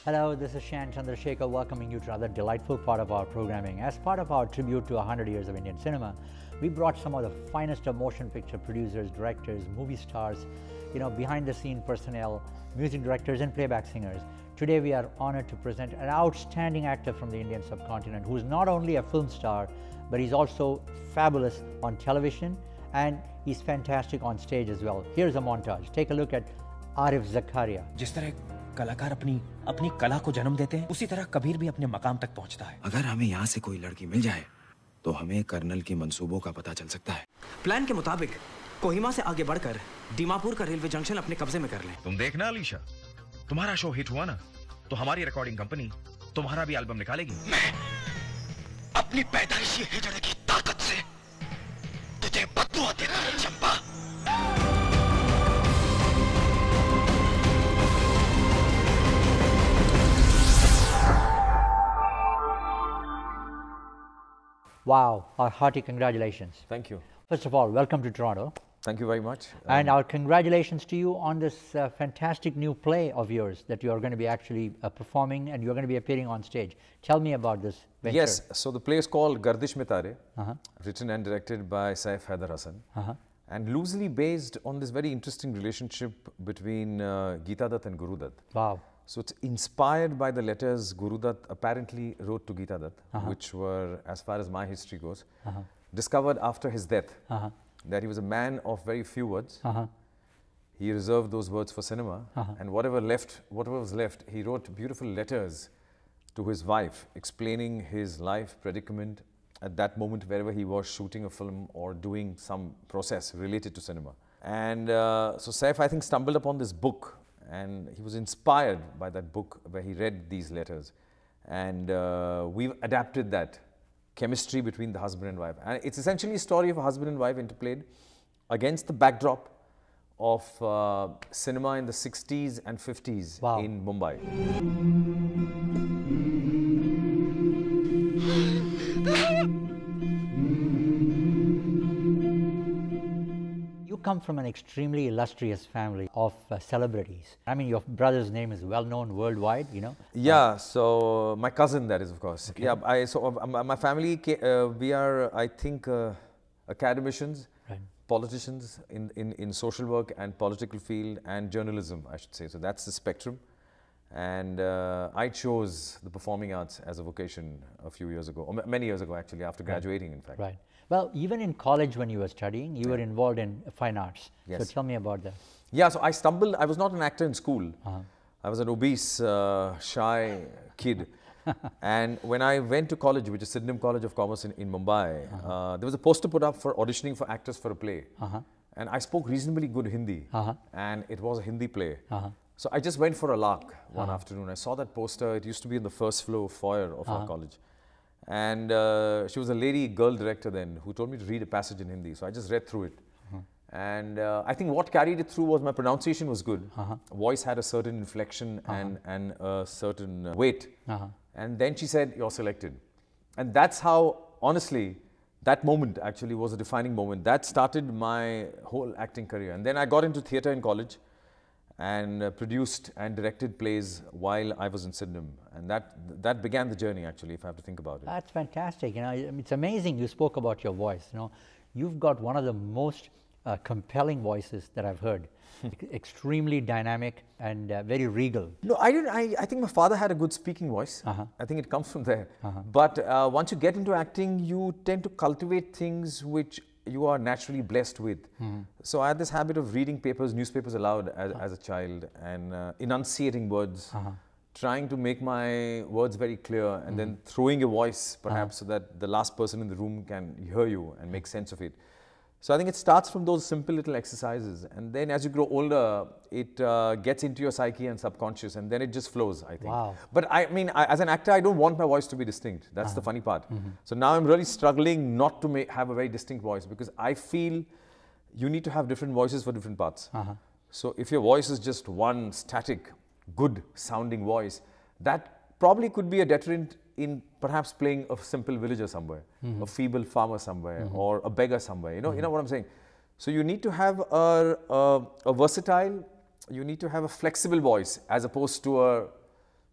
Hello, this is Shan Chandrasekar welcoming you to another delightful part of our programming. As part of our tribute to 100 years of Indian cinema, we brought some of the finest of motion picture producers, directors, movie stars, behind the scene personnel, music directors and playback singers. Today we are honored to present an outstanding actor from the Indian subcontinent who is not only a film star, but he's also fabulous on television and he's fantastic on stage as well. Here's a montage. Take a look at Arif Zakaria. जिस तरह कलाकार अपनी कला को जन्म देते हैं, उसी तरह कबीर भी अपने मकाम तक पहुंचता है। अगर हमें यहाँ से कोई लड़की मिल जाए, तो हमें कर्नल के मंसूबों का पता चल सकता है। प्लान के मुताबिक कोहिमा से आगे बढ़कर दीमापुर का रेलवे जंक्शन अपने कब्जे में कर लें। तुम देखना अलीशा, तुम्हारा शो हिट हुआ ना, तो हमारी रिकॉर्डिंग कंपनी तुम्हारा भी एल्बम निकालेगी। मैं अपनी पैदाइशी हिजड़े की ताकत से तुझे बददुआ देता हूं, चंपा। Wow, our hearty congratulations. Thank you. First of all, welcome to Toronto. Thank you very much. And our congratulations to you on this fantastic new play of yours that you are going to be actually performing and you're going to be appearing on stage. Tell me about this venture. Yes, so the play is called Gardish Mein Tare, written and directed by Saif Haider Hassan, and loosely based on this very interesting relationship between Geeta Dutt and Guru Dutt. Wow. So it's inspired by the letters Guru Dutt apparently wrote to Geeta Dutt, which were, as far as my history goes, discovered after his death. That he was a man of very few words. He reserved those words for cinema, and whatever was left, he wrote beautiful letters to his wife, explaining his life predicament at that moment wherever he was shooting a film or doing some process related to cinema. And so Saif, I think, stumbled upon this book, and he was inspired by that book where he read these letters, and we've adapted that chemistry between the husband and wife. And it's essentially a story of a husband and wife interplayed against the backdrop of cinema in the 60s and 50s in Mumbai. You come from an extremely illustrious family of celebrities. I mean, your brother's name is well known worldwide, Yeah, so my cousin, that is, of course. Okay. Yeah, my family, we are, I think, academicians, politicians in social work and political field and journalism, I should say. So that's the spectrum. And I chose the performing arts as a vocation a few years ago, or many years ago actually, after graduating, in fact. Right. Well, even in college when you were studying, you were involved in fine arts. Yes. So tell me about that. Yeah, so I was not an actor in school. I was an obese, shy kid. And when I went to college, which is Sydenham College of Commerce in Mumbai, there was a poster put up for auditioning for actors for a play. And I spoke reasonably good Hindi, and it was a Hindi play. So I just went for a lark one afternoon. I saw that poster. It used to be in the first floor foyer of our college. And she was a girl director then, who told me to read a passage in Hindi. So I just read through it. And I think what carried it through was my pronunciation was good. Voice had a certain inflection and a certain weight. And then she said, "You're selected." And that's how, honestly, that moment actually was a defining moment. That started my whole acting career. And then I got into theatre in college and produced and directed plays while I was in Sydenham. And that began the journey, actually, if I have to think about it. That's fantastic. It's amazing you spoke about your voice. You've got one of the most compelling voices that I've heard. Extremely dynamic and very regal. No, I think my father had a good speaking voice. I think it comes from there. But once you get into acting, you tend to cultivate things which you are naturally blessed with. So I had this habit of reading newspapers aloud as a child, and enunciating words, trying to make my words very clear, and then throwing a voice perhaps so that the last person in the room can hear you and make sense of it. So I think it starts from those simple little exercises, and then as you grow older, it gets into your psyche and subconscious, and then it just flows, I think. Wow. But I mean, as an actor, I don't want my voice to be distinct. That's the funny part. So now I'm really struggling not to have a very distinct voice, because I feel you need to have different voices for different parts. So if your voice is just one static, good sounding voice, that probably could be a deterrent in perhaps playing a simple villager somewhere, a feeble farmer somewhere, or a beggar somewhere. You know what I'm saying? So you need to have a versatile, you need to have a flexible voice as opposed to a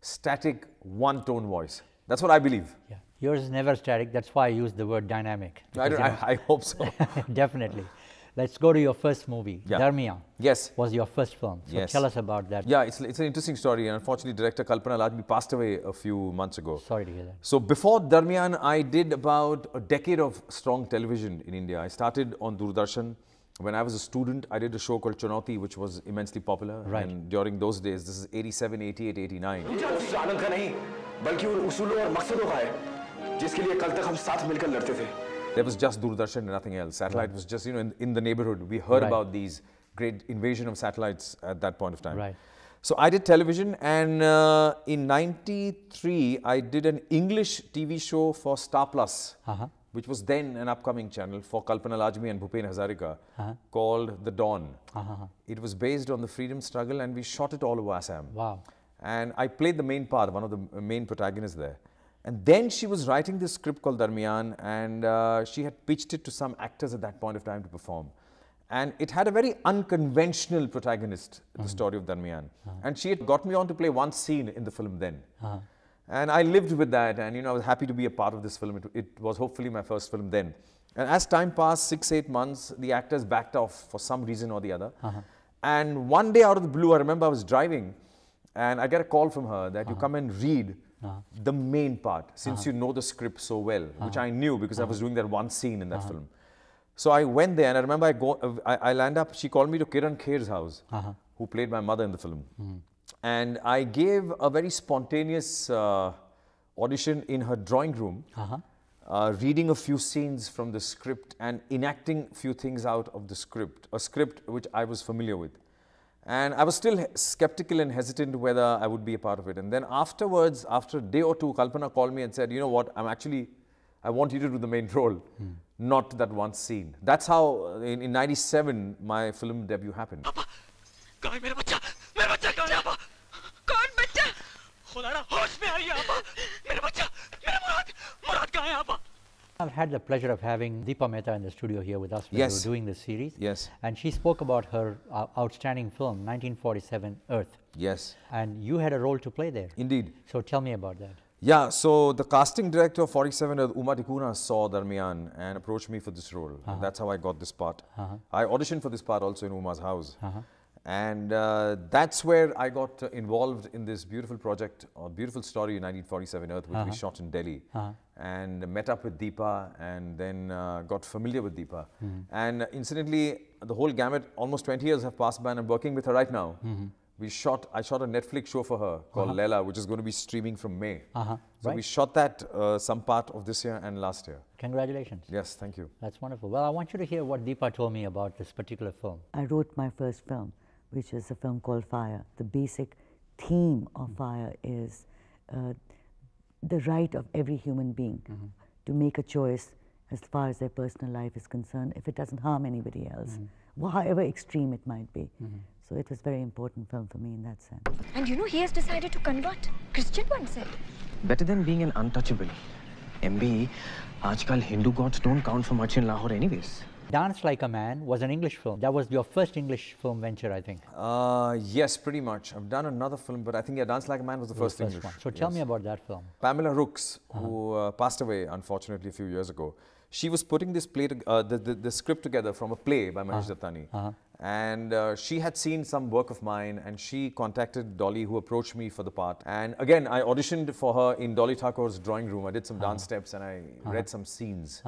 static, one-tone voice. That's what I believe. Yeah. Yours is never static. That's why I use the word dynamic. I hope so. Definitely. Let's go to your first movie. Yeah. Darmiyan. Yes. Was your first film. So Yes. tell us about that. Yeah, it's an interesting story. And unfortunately, director Kalpana Lajmi passed away a few months ago. Sorry to hear that. So before Darmiyan, I did about a decade of strong television in India. I started on Doordarshan. When I was a student, I did a show called Chunauti, which was immensely popular. Right. And during those days, this is 87, 88, 89. आनंद का नहीं, बल्कि उन उसूलों और मकसदों का है, जिसके लिए कल तक हम साथ मिलकर लड़ते थे. There was just Doordarshan and nothing else. Satellite was just, in the neighborhood. We heard about these great invasion of satellites at that point of time. Right. So I did television, and in 93, I did an English TV show for Star Plus, which was then an upcoming channel for Kalpana Lajmi and Bhupen Hazarika, called The Dawn. It was based on the freedom struggle, and we shot it all over Assam. Wow. And I played the main part, one of the main protagonists there. And then she was writing this script called Darmiyan, and she had pitched it to some actors at that point of time to perform. And it had a very unconventional protagonist, the story of Darmiyan. And she had got me on to play one scene in the film then. And I lived with that, and I was happy to be a part of this film. It was hopefully my first film then. And as time passed, 6-8 months, the actors backed off for some reason or the other. And one day out of the blue, I remember I was driving, and I get a call from her that you come and read the main part, since you know the script so well, which I knew because I was doing that one scene in that film. So I went there, and I remember I land up, she called me to Kiran Kher's house, who played my mother in the film. And I gave a very spontaneous audition in her drawing room, reading a few scenes from the script and enacting a few things out of the script, a script which I was familiar with. And I was still skeptical and hesitant whether I would be a part of it. And then afterwards, after a day or two, Kalpana called me and said, you know what, I want you to do the main role, not that one scene. That's how, in 97, my film debut happened. कहाँ है मेरा बच्चा? मेरा बच्चा कहाँ है आपा? कौन बच्चा? खुदारा होश में आइए आपा. मेरा बच्चा, मेरा मुराद कहाँ है आपा? I've had the pleasure of having Deepa Mehta in the studio here with us when we were doing this series. Yes. And she spoke about her outstanding film, 1947, Earth. Yes. And you had a role to play there. Indeed. So tell me about that. Yeah, so the casting director of 47, Uma Tikuna, saw Darmiyan and approached me for this role. And that's how I got this part. I auditioned for this part also in Uma's house. And that's where I got involved in this beautiful project, or beautiful story, 1947 Earth, which we shot in Delhi. And met up with Deepa, and then got familiar with Deepa. And incidentally, the whole gamut, almost 20 years have passed by, and I'm working with her right now. I shot a Netflix show for her called Leela, which is going to be streaming from May. So we shot that some part of this year and last year. Congratulations. Yes, thank you. That's wonderful. Well, I want you to hear what Deepa told me about this particular film. I wrote my first film, which is a film called Fire. The basic theme of Fire is the right of every human being to make a choice as far as their personal life is concerned, if it doesn't harm anybody else, however extreme it might be. So it was a very important film for me in that sense. And he has decided to convert. Christian one said. Better than being an untouchable. MB, आजकल Hindu gods don't count for much in Lahore anyways. Dance Like a Man was an English film. That was your first English film venture, I think. Yes, pretty much. I've done another film, but I think Dance Like a Man was the first English one. So tell me about that film. Pamela Rooks, who passed away, unfortunately, a few years ago, she was putting this play, the script together from a play by Manish Dattani. And she had seen some work of mine, and she contacted Dolly, who approached me for the part. And again, I auditioned for her in Dolly Thakur's drawing room. I did some dance steps, and I read some scenes.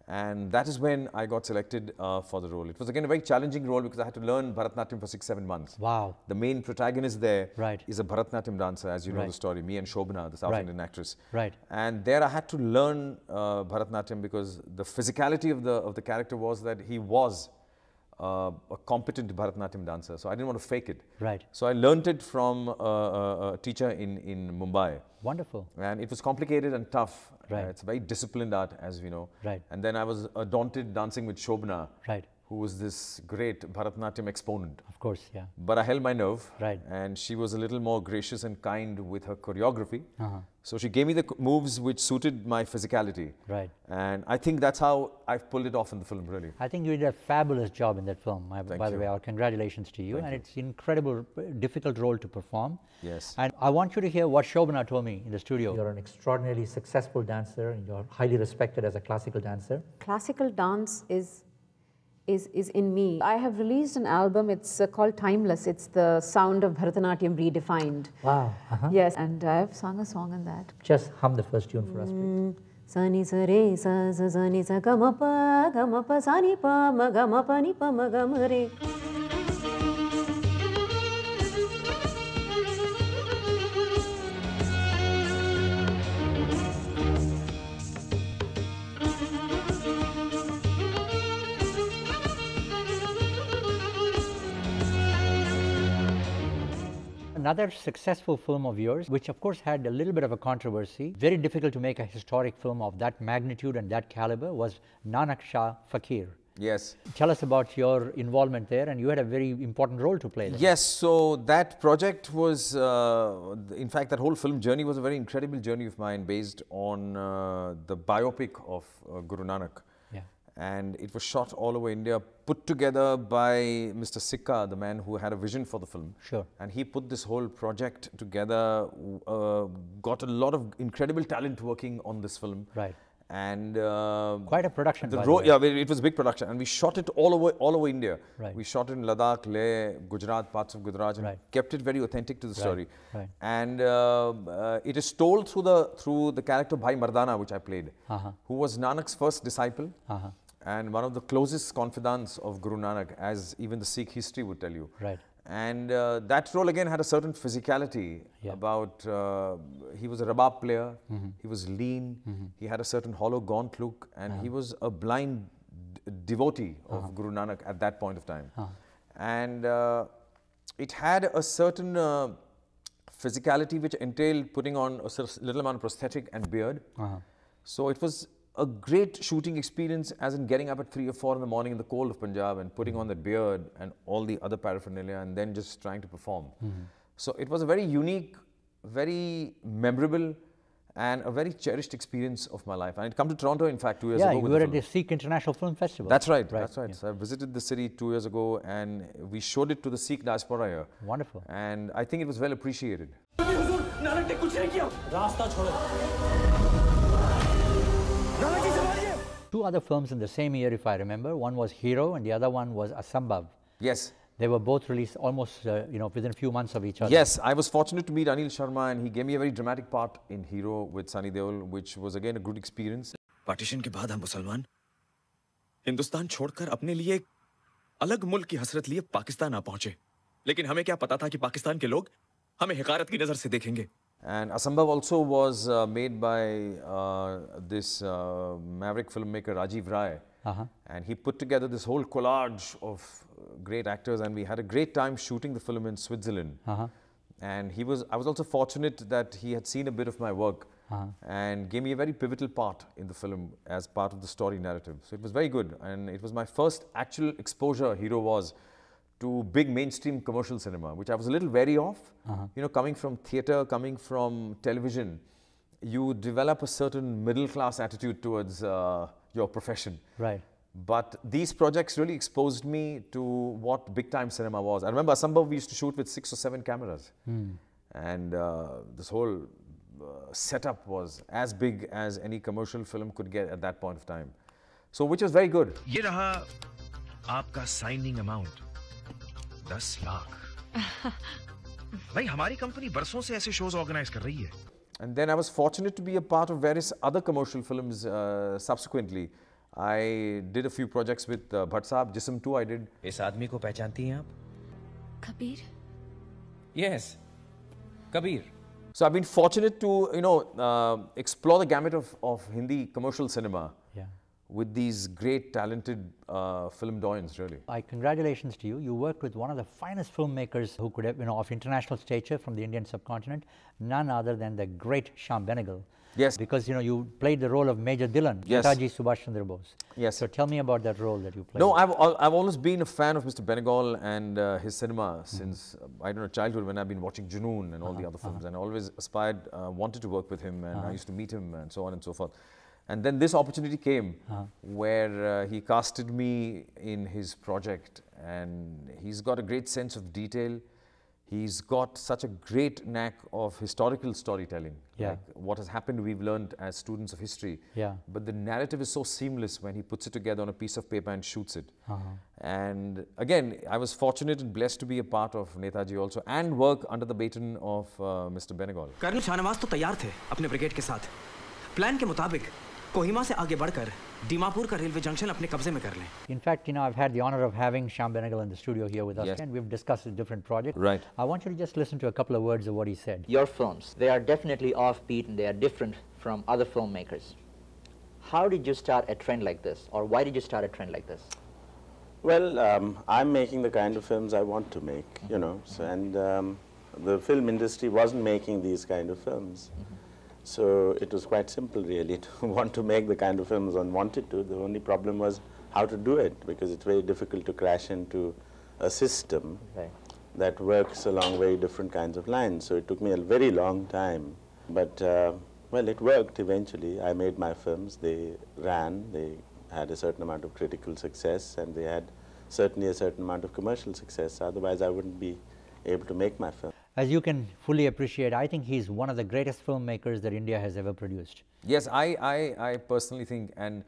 And that is when I got selected for the role. It was again a very challenging role because I had to learn Bharatanatyam for 6-7 months. Wow. The main protagonist there is a Bharatanatyam dancer, as you know the story, me and Shobna, the South Indian actress. And there I had to learn Bharatanatyam because the physicality of the character was that he was a competent Bharatanatyam dancer. So I didn't want to fake it. So I learned it from a teacher in Mumbai. Wonderful. And it was complicated and tough. It's a very disciplined art, as we know. And then I was daunted dancing with Shobna, who was this great Bharatanatyam exponent. Of course, But I held my nerve. And she was a little more gracious and kind with her choreography. So she gave me the moves which suited my physicality. Right. And I think that's how I've pulled it off in the film, really. I think you did a fabulous job in that film. By the you. way, our congratulations to you. Thank And you. it's an incredible, difficult role to perform. Yes. And I want you to hear what Shobna told me in the studio. You're an extraordinarily successful dancer, and you're highly respected as a classical dancer. Classical dance is in me. I have released an album, it's called Timeless. It's the sound of Bharatanatyam redefined. Wow. Yes, and I've sung a song in that. Just hum the first tune for us, please. Sa ni sa re sa ni sa ga ma pa sa ni pa ma ni pa ma ga ma re. Another successful film of yours, which of course had a little bit of a controversy, very difficult to make a historic film of that magnitude and that caliber, was Nanak Shah Fakir. Yes. Tell us about your involvement there, and you had a very important role to play there. Yes, so that project was, in fact, that whole film journey was a very incredible journey of mine based on the biopic of Guru Nanak. Yeah. And it was shot all over India, put together by Mr. Sikka, the man who had a vision for the film. Sure. And he put this whole project together, got a lot of incredible talent working on this film. Right. And quite a production. Yeah, it was a big production, and we shot it all over India. Right. We shot it in Ladakh, Leh, Gujarat, parts of Gujarat, and kept it very authentic to the story. Right. And it is told through the character Bhai Mardana, which I played, who was Nanak's first disciple and one of the closest confidants of Guru Nanak, as even the Sikh history would tell you. Right. And that role again had a certain physicality about, he was a rabab player, he was lean, he had a certain hollow gaunt look, and he was a blind devotee of Guru Nanak at that point of time. And it had a certain physicality which entailed putting on a little amount of prosthetic and beard. So it was a great shooting experience, as in getting up at 3 or 4 in the morning in the cold of Punjab and putting on that beard and all the other paraphernalia and then just trying to perform. So it was a very unique, very memorable and a very cherished experience of my life. And I'd come to Toronto, in fact, 2 years ago. Yeah, you were at the Sikh International Film Festival. That's right, that's right. Yeah. So I visited the city 2 years ago and we showed it to the Sikh diaspora here. Wonderful. And I think it was well appreciated. Two other films in the same year, if I remember. One was Hero and the other one was Asambhav. Yes. They were both released almost, within a few months of each other. Yes, I was fortunate to meet Anil Sharma and he gave me a very dramatic part in Hero with Sunny Deol, which was again a good experience. Partition के बाद हम मुसलमान हिंदुस्तान छोड़कर अपने लिए अलग मुल्क की हसरत लिए पाकिस्तान आ पहुंचे, लेकिन हमें क्या पता था कि पाकिस्तान के लोग हमें हिकारत की नजर से देखेंगे. And Asambhav also was made by this maverick filmmaker Rajiv Rai. And he put together this whole collage of great actors, and we had a great time shooting the film in Switzerland. And I was also fortunate that he had seen a bit of my work and gave me a very pivotal part in the film as part of the story narrative. So it was very good, and it was my first actual exposure, Hero was, to big mainstream commercial cinema, which I was a little wary of. You know, coming from theatre, coming from television, you develop a certain middle class attitude towards your profession. Right. But these projects really exposed me to what big time cinema was. I remember Asambhav we used to shoot with 6 or 7 cameras. And this whole setup was as big as any commercial film could get at that point of time. So which was very good. ये रहा आपका signing amount 10 lakh. भाई हमारी company बरसों से ऐसे shows organize कर रही है. And then I was fortunate to be a part of various other commercial films subsequently. I did a few projects with Bhatt Saab, Jism 2 I did. इस आदमी को पहचानती हैं आप? Kabir? Yes, Kabir. So I've been fortunate to, explore the gamut of Hindi commercial cinema with these great talented film doyens, really. Congratulations to you. You worked with one of the finest filmmakers who could have, of international stature from the Indian subcontinent, none other than the great Shyam Benegal. Yes. Because, you know, you played the role of Major Dillon, Yes. Netaji Subhash Chandra Bose. Yes. So tell me about that role that you played. No, I've always been a fan of Mr. Benegal and his cinema since, I don't know, childhood, when I've been watching Junoon and all the other films, and I always aspired, wanted to work with him, and I used to meet him and so on and so forth. And then this opportunity came where he casted me in his project, and he's got a great sense of detail. He's got such a great knack of historical storytelling. Yeah. Like what has happened, we've learned as students of history. Yeah. But the narrative is so seamless when he puts it together on a piece of paper and shoots it. And again, I was fortunate and blessed to be a part of Netaji also and work under the baton of Mr. Benegal. Colonel Shahnawaz तो तैयार थे अपने brigade के साथ plan के मुताबिक कोहिमा से आगे बढ़कर दीमापुर का रेलवे जंक्शन अपने कब्जे में कर लें. In fact, you know, I've had the honor of having Shan Benegal in the studio here with us, Yes. and we've discussed a different project. Right. I want you to just listen to a couple of words of what he said. Your films, they are definitely offbeat and they are different from other filmmakers. How did you start a trend like this, or why did you start a trend like this? Well, I'm making the kind of films I want to make, you know, so, and the film industry wasn't making these kind of films. So it was quite simple, really, to want to make the kind of films one wanted to. The only problem was how to do it, because it's very difficult to crash into a system that works along very different kinds of lines. So it took me a very long time. But, well, it worked eventually. I made my films. They ran. They had a certain amount of critical success, and they had certainly a certain amount of commercial success. Otherwise, I wouldn't be able to make my film. As you can fully appreciate, I think he's one of the greatest filmmakers that India has ever produced. Yes, I personally think, and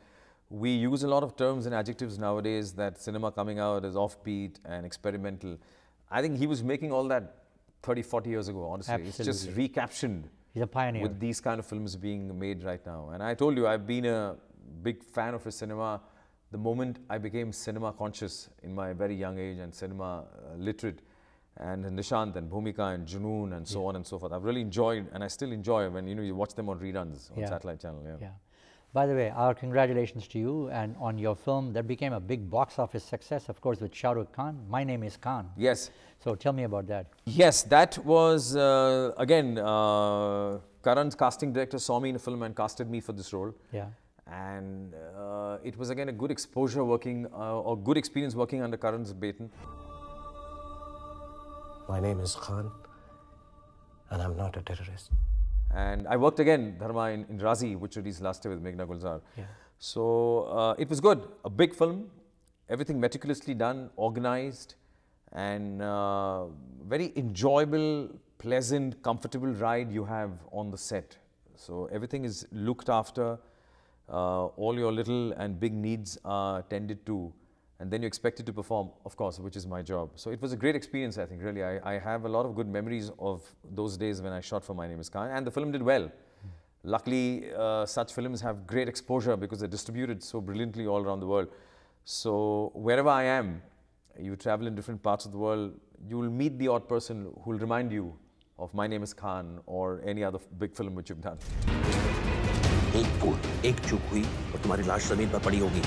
we use a lot of terms and adjectives nowadays, that cinema coming out is offbeat and experimental. I think he was making all that 30, 40 years ago, honestly. Absolutely. It's just recaptioned. He's a pioneer. With these kind of films being made right now. And I told you, I've been a big fan of his cinema the moment I became cinema conscious in my very young age and cinema literate. And Nishant and Bhumika and Junoon and so on and so forth. I've really enjoyed, and I still enjoy when you watch them on reruns on satellite channel. Yeah. By the way, our congratulations to you and on your film that became a big box office success, of course, with Shah Rukh Khan. My Name is Khan. Yes. So tell me about that. Yes, that was again Karan's casting director saw me in a film and casted me for this role. Yeah. And it was again a good exposure working or good experience working under Karan's baton. My name is Khan, and I'm not a terrorist. And I worked again, Dharma, in Razi, which released last year with Meghna Gulzar. Yeah. So it was good. A big film, everything meticulously done, organized, and very enjoyable, pleasant, comfortable ride you have on the set. So everything is looked after, all your little and big needs are tended to. And then you're expected to perform, of course, which is my job. So it was a great experience, I think, really. I have a lot of good memories of those days when I shot for My Name is Khan, and the film did well. Luckily, such films have great exposure because they're distributed so brilliantly all around the world. So wherever I am, you travel in different parts of the world, you will meet the odd person who will remind you of My Name is Khan or any other big film which you've done. एक भूल, एक चूक हुई और तुम्हारी लाश जमीन पर पड़ी होगी.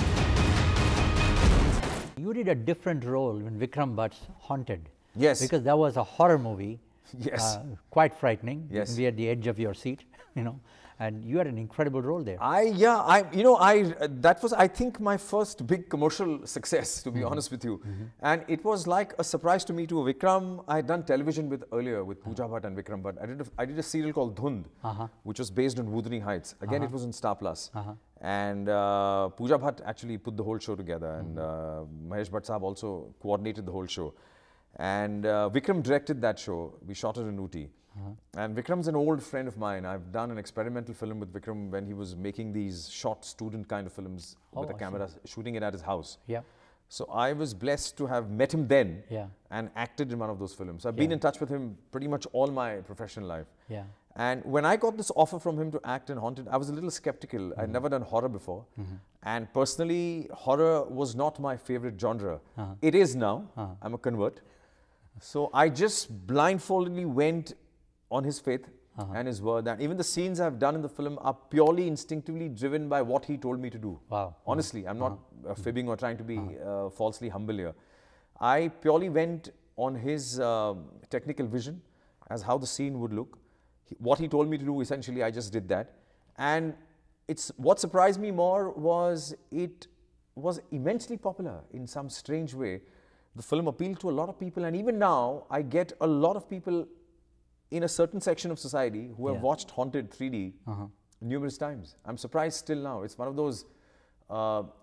You did a different role in Vikram Bhatt's Haunted. Yes. Because that was a horror movie. Yes. Quite frightening. Yes. You can be at the edge of your seat, you know. And you had an incredible role there. That was, I think, my first big commercial success, to be honest with you. And it was like a surprise to me too. Vikram, I had done television earlier with Pooja Bhatt and Vikram Bhatt. I did a serial called Dhund, which was based on Wuthering Heights. Again, it was on Star Plus. And Pooja Bhatt actually put the whole show together, and Mahesh Bhatt Saab also coordinated the whole show. And Vikram directed that show. We shot it in Ooty. And Vikram's an old friend of mine. I've done an experimental film with Vikram when he was making these short student kind of films with a camera, shooting it at his house. Yeah. So I was blessed to have met him then and acted in one of those films. So I've been in touch with him pretty much all my professional life. Yeah. And when I got this offer from him to act in Haunted, I was a little skeptical. I'd never done horror before. And personally, horror was not my favorite genre. It is now. I'm a convert. So I just blindfoldedly went on his faith and his word. And even the scenes I've done in the film are purely instinctively driven by what he told me to do. Wow. Honestly, I'm not fibbing or trying to be falsely humble here. I purely went on his technical vision as how the scene would look. What he told me to do, essentially, I just did that. And what surprised me more was it was immensely popular in some strange way. The film appealed to a lot of people, and even now I get a lot of people in a certain section of society who have watched Haunted 3D numerous times. I'm surprised still now. It's one of those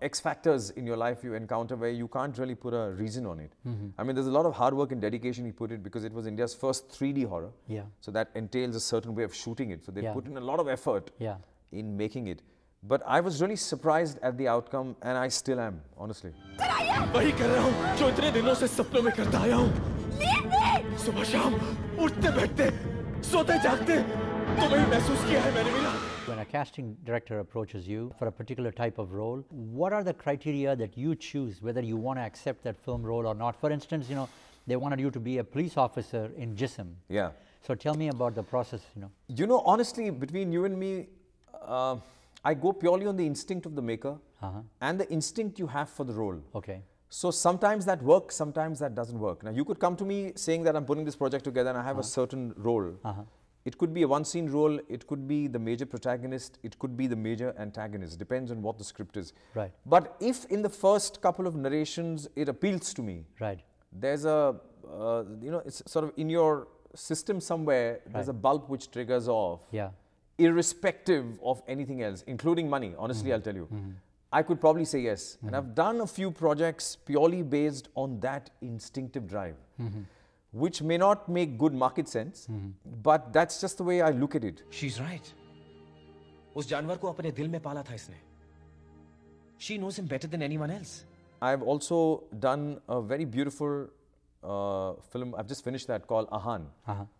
X factors in your life you encounter where you can't really put a reason on it. I mean, there's a lot of hard work and dedication he put it, because it was India's first 3D horror. So that entails a certain way of shooting it. So they put in a lot of effort in making it. But I was really surprised at the outcome, and I still am, honestly. वही कर रहा हूँ जो इतने दिनों से सपनों में करता आया हूँ। सुबह शाम उठते बैठते सोते जागते तो वही महसूस किया है मैंने मेरा। When a casting director approaches you for a particular type of role, what are the criteria that you choose whether you want to accept that film role or not? For instance, they wanted you to be a police officer in Jism. Yeah. So tell me about the process, honestly, between you and me, I go purely on the instinct of the maker and the instinct you have for the role. Okay. So sometimes that works, sometimes that doesn't work. Now you could come to me saying that I'm putting this project together and I have a certain role. It could be a one-scene role, it could be the major protagonist, it could be the major antagonist. Depends on what the script is. Right. But if in the first couple of narrations it appeals to me, there's a, it's sort of in your system somewhere, there's a bulb which triggers off. Irrespective of anything else, including money, honestly, I'll tell you. I could probably say yes. And I've done a few projects purely based on that instinctive drive, which may not make good market sense, but that's just the way I look at it. She's right. उस जानवर को अपने दिल में पाला था इसने. She knows him better than anyone else. I've also done a very beautiful film, I've just finished that, called Ahan,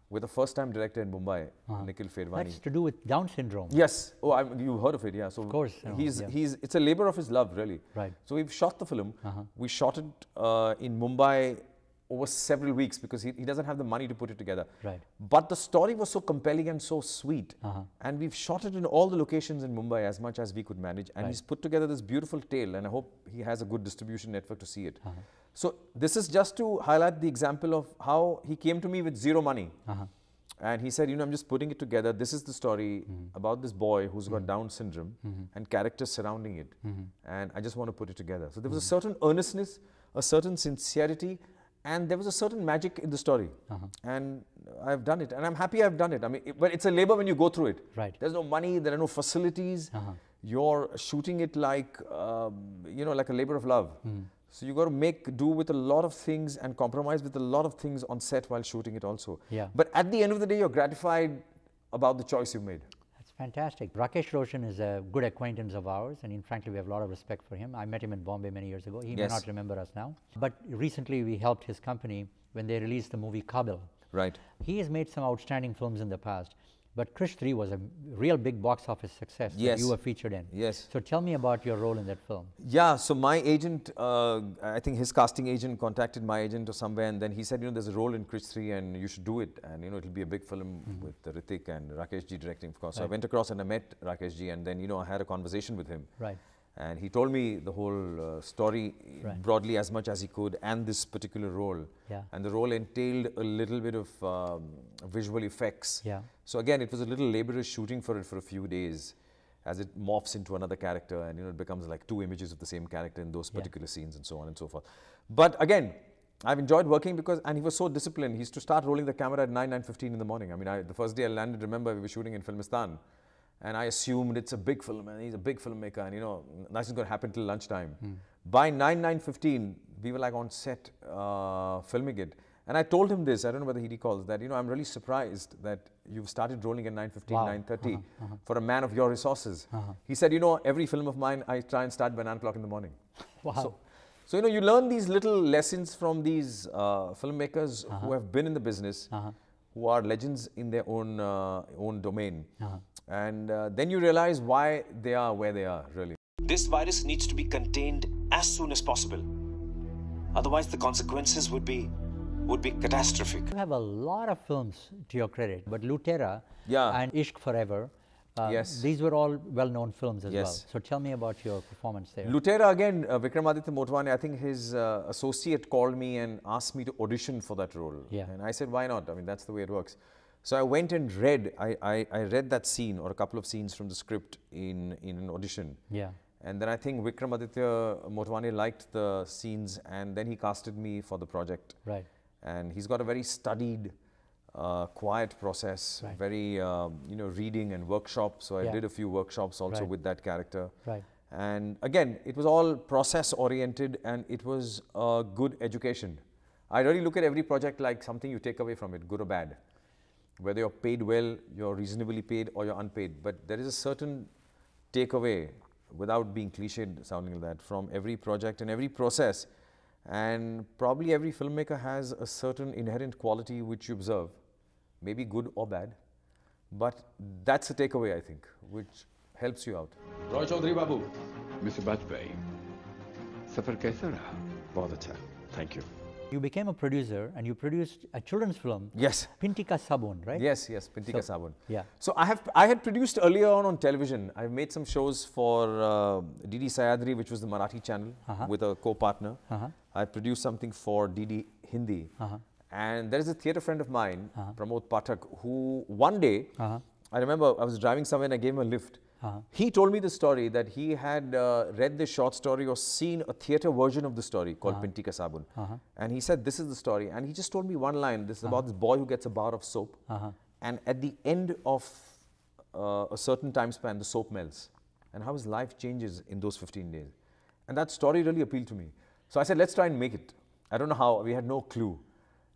with a first-time director in Mumbai, Nikhil Ferwani. That's to do with Down syndrome. Yes. Oh, you've heard of it, yeah. So of course. It's a labor of his love, really. Right. So we've shot the film. We shot it in Mumbai over several weeks because he doesn't have the money to put it together. Right. But the story was so compelling and so sweet. And we've shot it in all the locations in Mumbai as much as we could manage. And he's put together this beautiful tale, and I hope he has a good distribution network to see it. So this is just to highlight the example of how he came to me with zero money. And he said, I'm just putting it together. This is the story about this boy who's got Down syndrome and characters surrounding it. And I just want to put it together. So there was a certain earnestness, a certain sincerity, and there was a certain magic in the story. And I've done it. And I'm happy I've done it. I mean, but it's a labor when you go through it. Right. There's no money, there are no facilities. You're shooting it like, like a labor of love. So you got to do with a lot of things and compromise with a lot of things on set while shooting it also. But at the end of the day, you're gratified about the choice you've made. That's fantastic. Rakesh Roshan is a good acquaintance of ours, and frankly, we have a lot of respect for him. I met him in Bombay many years ago. He may not remember us now. But recently, we helped his company when they released the movie Kabil. Right. He has made some outstanding films in the past. But Krish 3 was a real big box office success that you were featured in. Yes. So tell me about your role in that film. Yeah, so my agent, I think his casting agent contacted my agent or somewhere, and then he said, there's a role in Krish 3 and you should do it. And, it'll be a big film with Ritik and Rakesh ji directing, of course. So I went across and I met Rakesh ji, and then, I had a conversation with him. Right. And he told me the whole story broadly as much as he could, and this particular role. And the role entailed a little bit of visual effects. So again, it was a little laborious shooting for it for a few days as it morphs into another character, and it becomes like two images of the same character in those particular scenes and so on and so forth. But again, I've enjoyed working and he was so disciplined. He used to start rolling the camera at 9:15 in the morning. I mean, the first day I landed, remember, we were shooting in Filmistan. And I assumed it's a big film, and he's a big filmmaker, and nothing's going to happen till lunchtime. By 9:15, we were like on set filming it. And I told him this, I don't know whether he recalls, that, I'm really surprised that you've started rolling at 9:15, 9:30 for a man of your resources. He said, every film of mine, I try and start by 9 o'clock in the morning. Wow. So, you learn these little lessons from these filmmakers who have been in the business, who are legends in their own domain. And then you realize why they are where they are, really. This virus needs to be contained as soon as possible. Otherwise, the consequences would be catastrophic. You have a lot of films to your credit, but Lutera and Ishq Forever, these were all well-known films as well. So tell me about your performance there. Lutera, again, Vikramaditya Motwane, I think his associate called me and asked me to audition for that role. And I said, why not? I mean, that's the way it works. So I went and read, I read that scene or a couple of scenes from the script in an audition. Yeah. And then I think Vikramaditya Motwane liked the scenes, and then he casted me for the project. Right. And he's got a very studied, quiet process, Right. very, you know, reading and workshops. So I Yeah. did a few workshops also Right. with that character. Right. And again, it was all process oriented, and it was a good education. I really look at every project like something you take away from it, good or bad. Whether you're paid well, you're reasonably paid, or you're unpaid. But there is a certain takeaway, without being cliched sounding like that, from every project and every process. And probably every filmmaker has a certain inherent quality which you observe, maybe good or bad. But that's a takeaway, I think, which helps you out. Roy Chowdhury babu, mister Vajpayee, सफर कैसा रहा? बहुत अच्छा, thank you. You became a producer and you produced a children's film. Yes. Pintika Sabun, right? Yes, yes, Pintika Sabun. Yeah. So I had produced earlier on television. I've made some shows for DD Sayadri, which was the Marathi channel, with a co-partner. I produced something for DD Hindi. And there is a theatre friend of mine, Pramod Pathak, who one day, I remember I was driving somewhere and I gave him a lift. He told me the story that he had read the short story or seen a theatre version of the story called Pintika Sabun. And he said, this is the story. And he just told me one line. This is about this boy who gets a bar of soap. And at the end of a certain time span, the soap melts. And how his life changes in those 15 days. And that story really appealed to me. So I said, let's try and make it. I don't know how. We had no clue.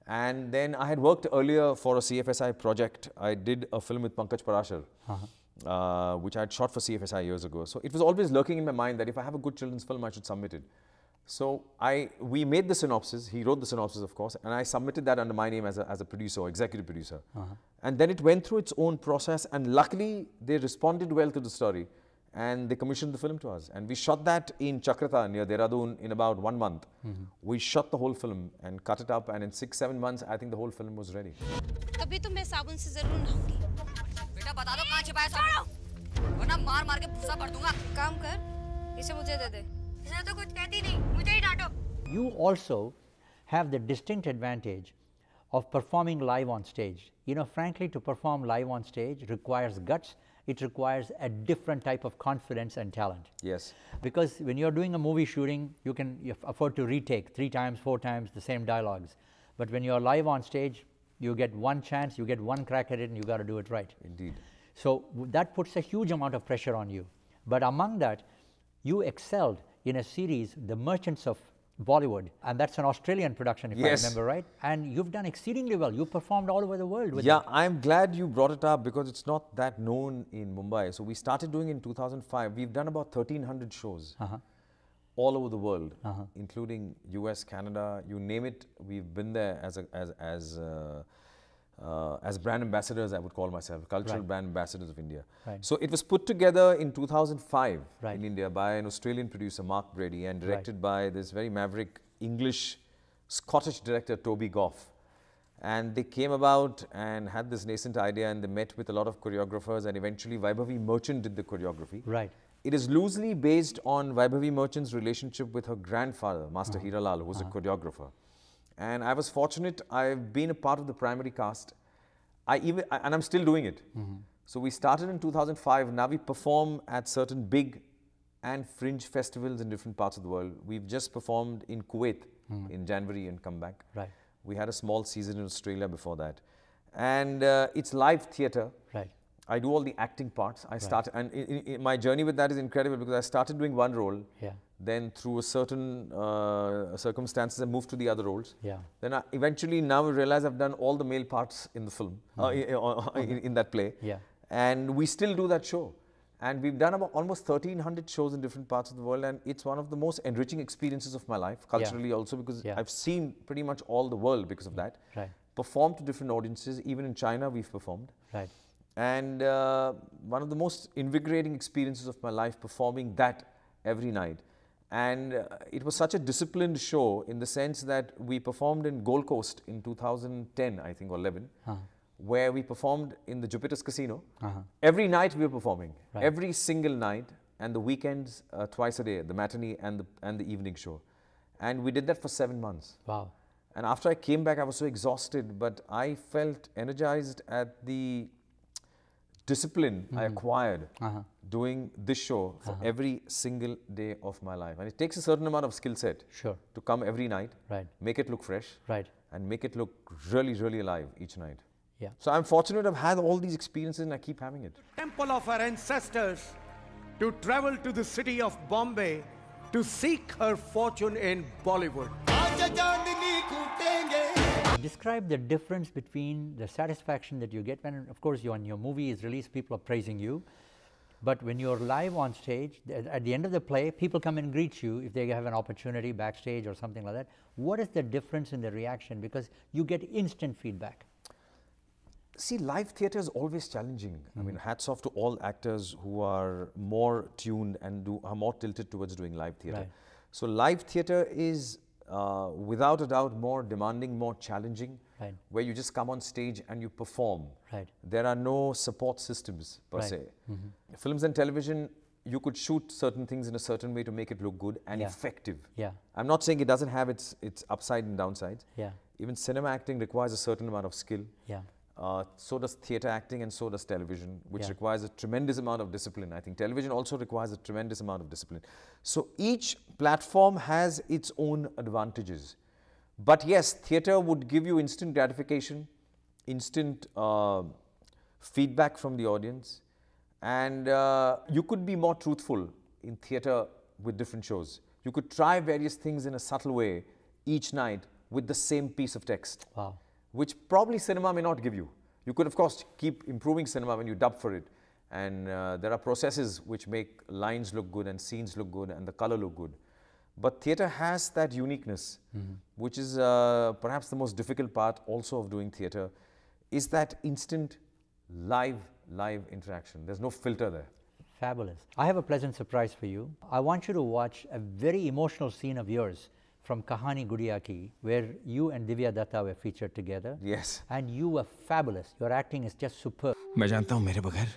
And then I had worked earlier for a CFSI project. I did a film with Pankaj Parashar. Which I had shot for CFSI years ago. So it was always lurking in my mind that if I have a good children's film, I should submit it. So we made the synopsis. He wrote the synopsis, of course, and I submitted that under my name as a producer, or executive producer. And then it went through its own process, and luckily they responded well to the story, and they commissioned the film to us. And we shot that in Chakrata near Dehradun in about 1 month. We shot the whole film and cut it up, and in 6-7 months, I think the whole film was ready. तभी तो मैं साबुन से जरूर नहाऊंगी। बेटा बता दो कहाँ छिपाया साबुन, वरना मार मार के भूसा भर दूंगा। काम कर, इसे मुझे दे दे। इसे तो कुछ कहती नहीं, मुझे ही डांटो। You also have the distinct advantage of performing live on stage. You know, frankly, to perform live on stage requires guts. It requires a different type of confidence and talent. Yes. Because when you're doing a movie shooting, you can afford to retake 3 times, 4 times the same dialogues. But when you're live on stage, you get one chance, you get one crack at it, and you got to do it right. Indeed. So that puts a huge amount of pressure on you. But among that, you excelled in a series, The Merchants of Bollywood, and that's an Australian production, if I remember right. And you've done exceedingly well. You performed all over the world with it. I'm glad you brought it up because it's not that known in Mumbai. So we started doing it in 2005. We've done about 1,300 shows all over the world, including US, Canada, you name it. We've been there as brand ambassadors, I would call myself, cultural brand ambassadors of India. So it was put together in 2005 in India by an Australian producer, Mark Brady, and directed by this very maverick English Scottish director, Toby Goff. And they came about and had this nascent idea, and they met with a lot of choreographers, and eventually Vaibhavi Merchant did the choreography. It is loosely based on Vaibhavi Merchant's relationship with her grandfather, Master Hiralal, who was a choreographer. And I was fortunate, I've been a part of the primary cast. And I'm still doing it. So we started in 2005, now we perform at certain big and fringe festivals in different parts of the world. We've just performed in Kuwait in January and come back. We had a small season in Australia before that. And it's live theatre. I do all the acting parts. I started, and my journey with that is incredible because I started doing one role. Then through a certain circumstances, I moved to the other roles. Then I eventually now realize I've done all the male parts in the film, in that play. And we still do that show. And we've done about almost 1,300 shows in different parts of the world, and it's one of the most enriching experiences of my life, culturally also, because I've seen pretty much all the world because of that. Performed to different audiences, even in China we've performed. And one of the most invigorating experiences of my life, performing that every night. And it was such a disciplined show in the sense that we performed in Gold Coast in 2010, I think, or 11, where we performed in the Jupiter's Casino. Every night we were performing, every single night, and the weekends twice a day, the matinee and the evening show. And we did that for 7 months. And after I came back, I was so exhausted, but I felt energized at the discipline I acquired doing this show for every single day of my life. And it takes a certain amount of skill set to come every night, make it look fresh, and make it look really, really alive each night. Yeah. So I'm fortunate I've had all these experiences and I keep having it. Temple of her ancestors to travel to the city of Bombay to seek her fortune in Bollywood. Describe the difference between the satisfaction that you get when, of course, when your movie is released, people are praising you. But when you're live on stage, at the end of the play, people come and greet you if they have an opportunity backstage or something like that. What is the difference in the reaction? Because you get instant feedback. See, live theatre is always challenging. I mean, hats off to all actors who are more tuned and are more tilted towards doing live theatre. So live theatre is without a doubt more demanding, more challenging, where you just come on stage and you perform. There are no support systems per se. Films and television, you could shoot certain things in a certain way to make it look good and effective. I'm not saying it doesn't have its upside and downsides. Even cinema acting requires a certain amount of skill. So does theatre acting and so does television, which requires a tremendous amount of discipline. I think television also requires a tremendous amount of discipline. So each platform has its own advantages. But yes, theatre would give you instant gratification, instant feedback from the audience, and you could be more truthful in theatre with different shows. You could try various things in a subtle way each night with the same piece of text. Which probably cinema may not give you. You could, of course, keep improving cinema when you dub for it. And there are processes which make lines look good and scenes look good and the color look good. But theatre has that uniqueness, which is perhaps the most difficult part also of doing theatre, is that instant live interaction. There's no filter there. Fabulous. I have a pleasant surprise for you. I want you to watch a very emotional scene of yours from Kahani Gudiya Ki, where you and Divya Datta were featured together. Yes. And you were fabulous. Your acting is just superb. मैं जानता हूँ मेरे बगैर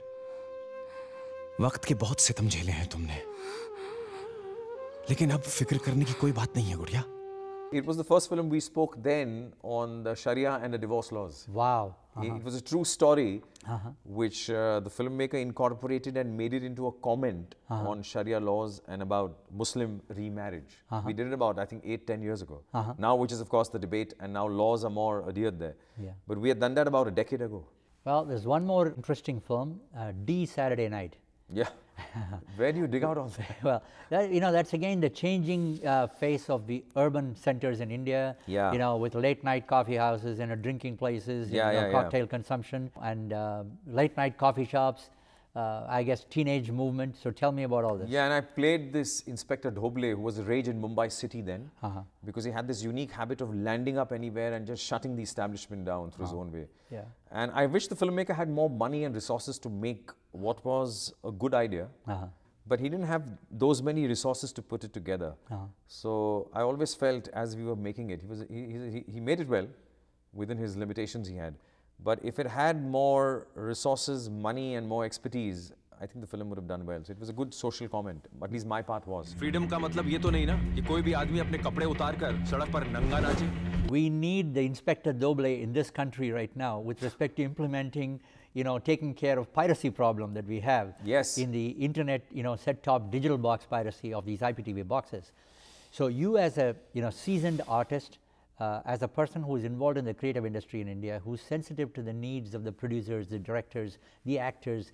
वक्त के बहुत सितम झेले हैं तुमने, लेकिन अब फिक्र करने की कोई बात नहीं है गुड़िया. It was the first film we spoke then on the Sharia and the divorce laws. Wow. It was a true story which the filmmaker incorporated and made it into a comment on Sharia laws and about Muslim remarriage. We did it about, I think, 8-10 years ago. Now, which is, of course, the debate, and now laws are more adhered there. But we had done that about a decade ago. Well, there's one more interesting film, D Saturday Night. Yeah. Where do you dig out all that? Well, that's again the changing face of the urban centers in India. With late night coffee houses and drinking places, cocktail consumption and late night coffee shops. I guess teenage movement. So tell me about all this. Yeah, and I played this Inspector Dhoble, who was a rage in Mumbai city then, because he had this unique habit of landing up anywhere and just shutting the establishment down through his own way. And I wish the filmmaker had more money and resources to make what was a good idea, but he didn't have those many resources to put it together. So I always felt as we were making it, he made it well within his limitations he had. But if it had more resources, money and more expertise, I think the film would have done well. So it was a good social comment. At least my part was. Freedom का मतलब ये तो नहीं ना कि कोई भी आदमी अपने कपड़े उतार कर सड़क पर नंगा नाचे. We need the Inspector Doble in this country right now with respect to implementing, taking care of piracy problem that we have in the internet, set-top digital box piracy of these IPTV boxes. So you as a, seasoned artist, as a person who is involved in the creative industry in India, who's sensitive to the needs of the producers, the directors, the actors,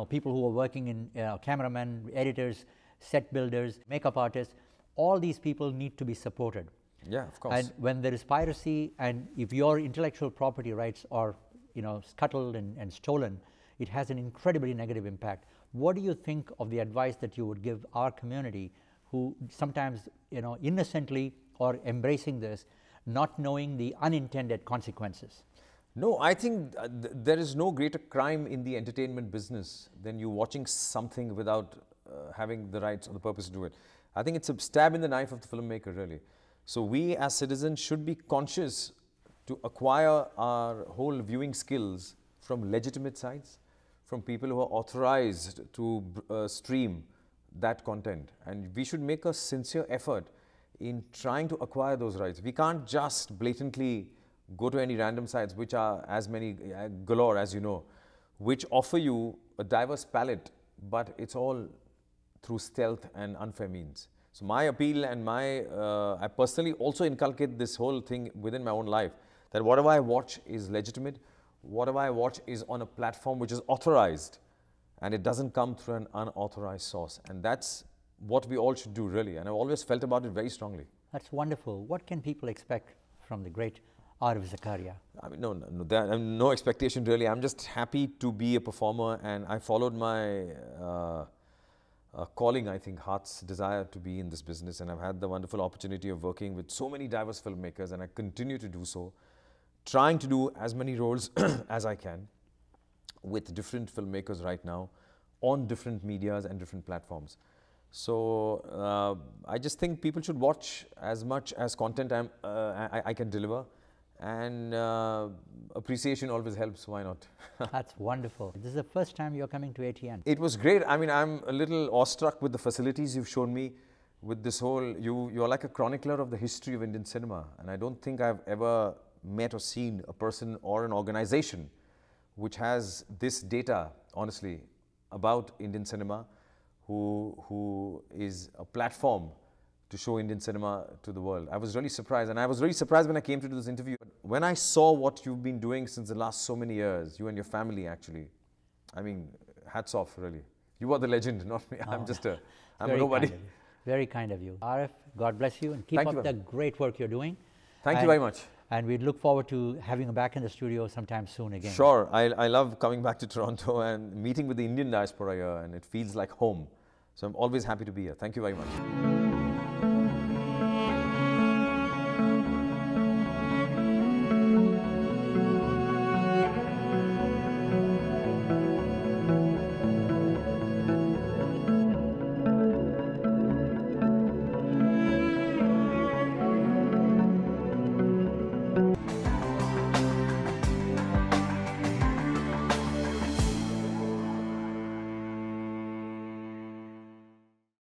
people who are working in cameramen, editors, set builders, makeup artists, all these people need to be supported. Yeah, of course. And when there is piracy and if your intellectual property rights are, scuttled and stolen, it has an incredibly negative impact. What do you think of the advice that you would give our community who sometimes, innocently or embracing this, not knowing the unintended consequences? No, I think there is no greater crime in the entertainment business than you watching something without having the rights or the purpose to do it. I think it's a stab in the knife of the filmmaker, really. So we as citizens should be conscious to acquire our whole viewing skills from legitimate sites, from people who are authorized to stream that content. And we should make a sincere effort in trying to acquire those rights. We can't just blatantly go to any random sites, which are as many galore, as you know, which offer you a diverse palette, but it's all through stealth and unfair means. So my appeal and I personally also inculcate this whole thing within my own life, that whatever I watch is legitimate, whatever I watch is on a platform which is authorized, and it doesn't come through an unauthorized source. And that's what we all should do, really. And I've always felt about it very strongly. That's wonderful. What can people expect from the great Arif Zakaria? I mean, no expectation, really. I'm just happy to be a performer, and I followed my calling, I think, heart's desire to be in this business, and I've had the wonderful opportunity of working with so many diverse filmmakers, and I continue to do so, trying to do as many roles as I can with different filmmakers right now on different medias and different platforms. So I just think people should watch as much as content I can deliver, and appreciation always helps. Why not? That's wonderful. This is the first time you're coming to ATN. It was great. I mean, I'm a little awestruck with the facilities you've shown me, with this whole, you're like a chronicler of the history of Indian cinema, and I don't think I've ever met or seen a person or an organization which has this data, honestly, about Indian cinema, who is a platform to show Indian cinema to the world. I was really surprised, and I was really surprised when I came to do this interview. When I saw what you've been doing since the last so many years, you and your family, actually, I mean, hats off, really. You are the legend, not me. I'm just I'm a nobody. Very kind of you. Arif, God bless you, and keep up the great work you're doing. Thank you very much. And we look forward to having you back in the studio sometime soon again. Sure. I love coming back to Toronto and meeting with the Indian diaspora here, and it feels like home. So I'm always happy to be here. Thank you very much.